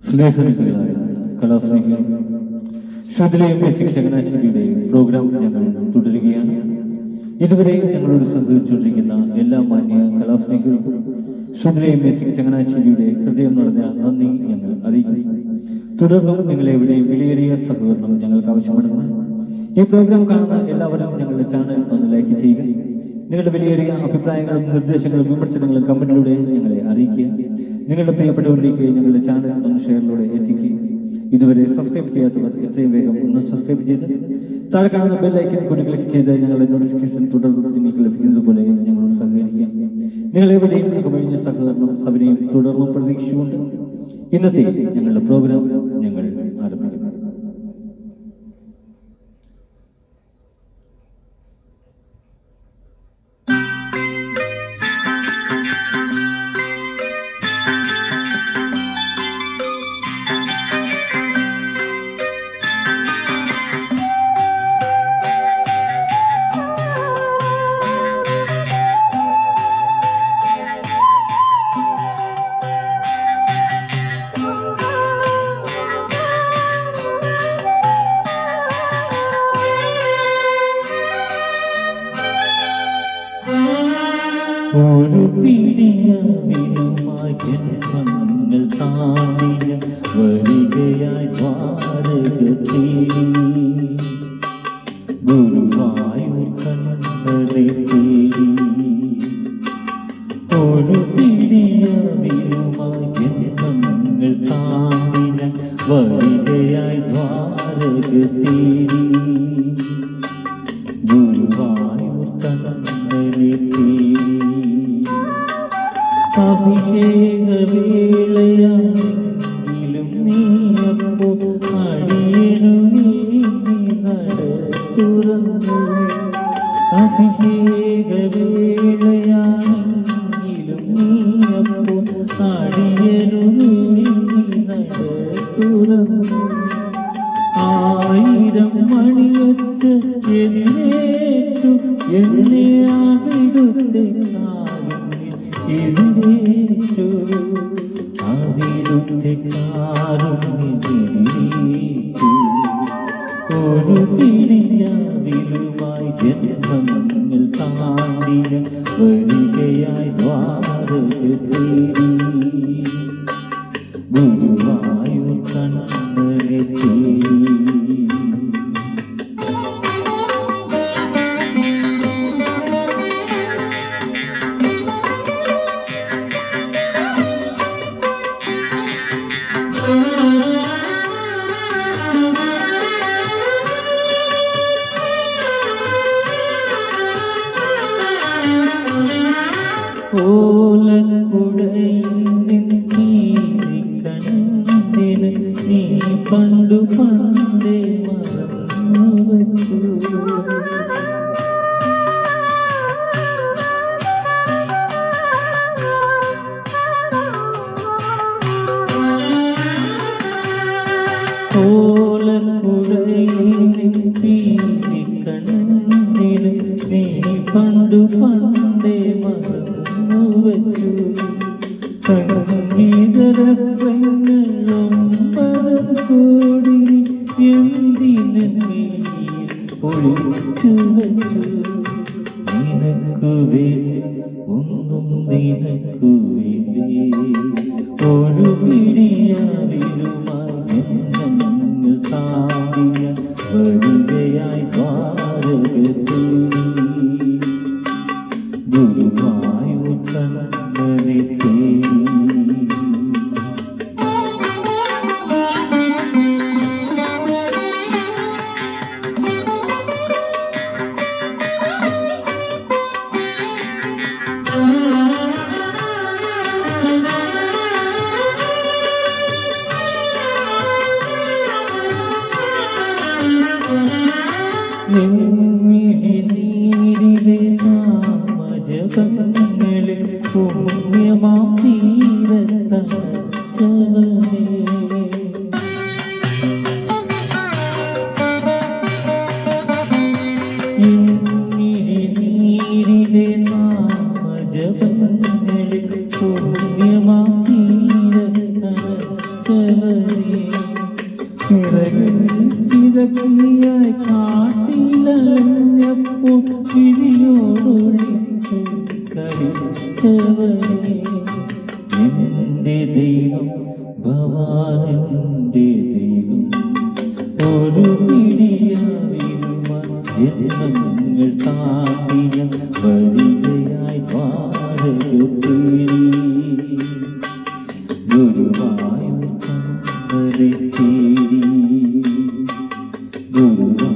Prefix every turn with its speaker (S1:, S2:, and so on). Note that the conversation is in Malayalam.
S1: സ്നേഹനിധികളായ കലാസ്നേഹികൾ, ശ്രുതിലയം ബേസിക് ചങ്ങനാശ്ശേരിയുടെ പ്രോഗ്രാം ഞങ്ങൾ തുടരുകയാണ്. ഇതുവരെ ഞങ്ങളോട് സഹകരിച്ചുകൊണ്ടിരിക്കുന്ന എല്ലാ മാന്യ കലാസ്നേഹികൾക്കും ശ്രുതിലയം ബേസിക് ചങ്ങനാശ്ശേരിയുടെ ഹൃദയം നിറഞ്ഞ നന്ദി ഞങ്ങൾ അറിയിക്കുന്നു. തുടർന്നും നിങ്ങളെവിടെയും വിലയേറിയ സഹകരണം ഞങ്ങൾക്ക് ആവശ്യപ്പെടുന്നു. ഈ പ്രോഗ്രാം കാണുന്ന എല്ലാവരും ഞങ്ങളുടെ ചാനൽ ഒന്ന് ലൈക്ക് ചെയ്യുക. നിങ്ങളുടെ വിലയേറിയ അഭിപ്രായങ്ങളും നിർദ്ദേശങ്ങളും വിമർശനങ്ങളും കമന്റിലൂടെ ഞങ്ങളെ അറിയിക്കുക. നിങ്ങളുടെ പ്രിയപ്പെട്ടവരിലേക്ക് ഞങ്ങളുടെ ചാനൽ ഒന്ന് ഷെയറിലൂടെ എത്തിക്കുക. ഇതുവരെ സബ്സ്ക്രൈബ് ചെയ്യാത്തവർ എത്രയും വേഗം ഒന്ന് സബ്സ്ക്രൈബ് ചെയ്ത് താഴെ കാണുന്ന ബെൽ ഐക്കൺ കൂടി ക്ലിക്ക് ചെയ്ത് ഞങ്ങളുടെ നോട്ടിഫിക്കേഷൻ തുടർന്ന് നിങ്ങൾക്ക് ലഭിക്കുന്നത് പോലെ ഞങ്ങളോട് സഹകരിക്കുക. നിങ്ങൾ എവിടെയും അകമഴിഞ്ഞ സഹകരണം സഭയും തുടർന്നും പ്രതീക്ഷിച്ചുകൊണ്ട് ഇന്നത്തെ ഞങ്ങളുടെ പ്രോഗ്രാം ഞങ്ങൾ ആരംഭിക്കുന്നു. ഒരു പിടിയവിനുമായി ജന്മങ്ങൾ താണ്ടിയ വരികയായി ദ്വാരകത്തിൽ ഗുരുവായൂർ കണ്ണനെ തേടി. ഒരു പിടിയവിനുമായി ജന്മങ്ങൾ താണ്ടിയ വരികയായി ദ്വാരകത്തിൽ ഗുരുവായൂർ കണ്ണനെ തേടി. അഭിഷേകവേളയാണെങ്കിലും നീയപ്പോ അടിയനു നീ നട തുറന്നു. അഭിഷേകവേളയാണെങ്കിലും നീയപ്പോ അടിയനു നീ നട തുറന്നു. 1000 മണിയൊച്ച് എന്നേറ്റു എന്നെ അവിടുത്തെ എതിരേറ്റു. അവിടുത്തെ കാരുണ്യത്തിലേറ്റു. ഒരു പിടിയവിലുമായി ജന്മങ്ങൾ താണ്ടിയ വരികയായി ദ്വാരകത്തിൽ ഗുരുവായൂർ കണ്ണനെ തേടി. ഓലക്കുടയിന് നീ പണ്ടു പണ്ടേ മറന്നു വച്ചു. ഓലക്കുടയിന് കണ്ണിന് നീ പണ്ടു പണ്ടേ മറന്നു വച്ചു. സംഗീതരസങ്ങളും പദക്കൂടി എന്തിനെ ഒളിച്ചു വച്ചു. നിനക്കു വേണ്ടി ഒന്നും നിനക്കു വേണ്ടി ഒരു പിടിയവിലുമായി ജന്മങ്ങൾ താണ്ടിയ വരികയായി ദ്വാരകത്തിൽ ഗുരുവായൂർ കണ്ണനെ തേടി. നീരിലെ നാമജപങ്ങളിൽ പുണ്യമാം തീരത്തവനേ. നീരിലെ നാമജപങ്ങളിൽ പുണ്യമാം തീരത്തവനേ. സഖിയായി കാട്ടിലലഞ്ഞപ്പോൾ വിരിയോടൊഴിച്ചു കളിച്ചവനെ എൻ്റെ ദൈവം ഭവാനെൻ്റെ ദൈവം ഒരു പിടിയാവിടുമ ജന്മങ്ങൾ താണ്ടിയ വരികയായി ദ്വാരകത്തേരി ഗുരുവായൂർ കണ്ണനെ തേടി ഗുരുവായൂർ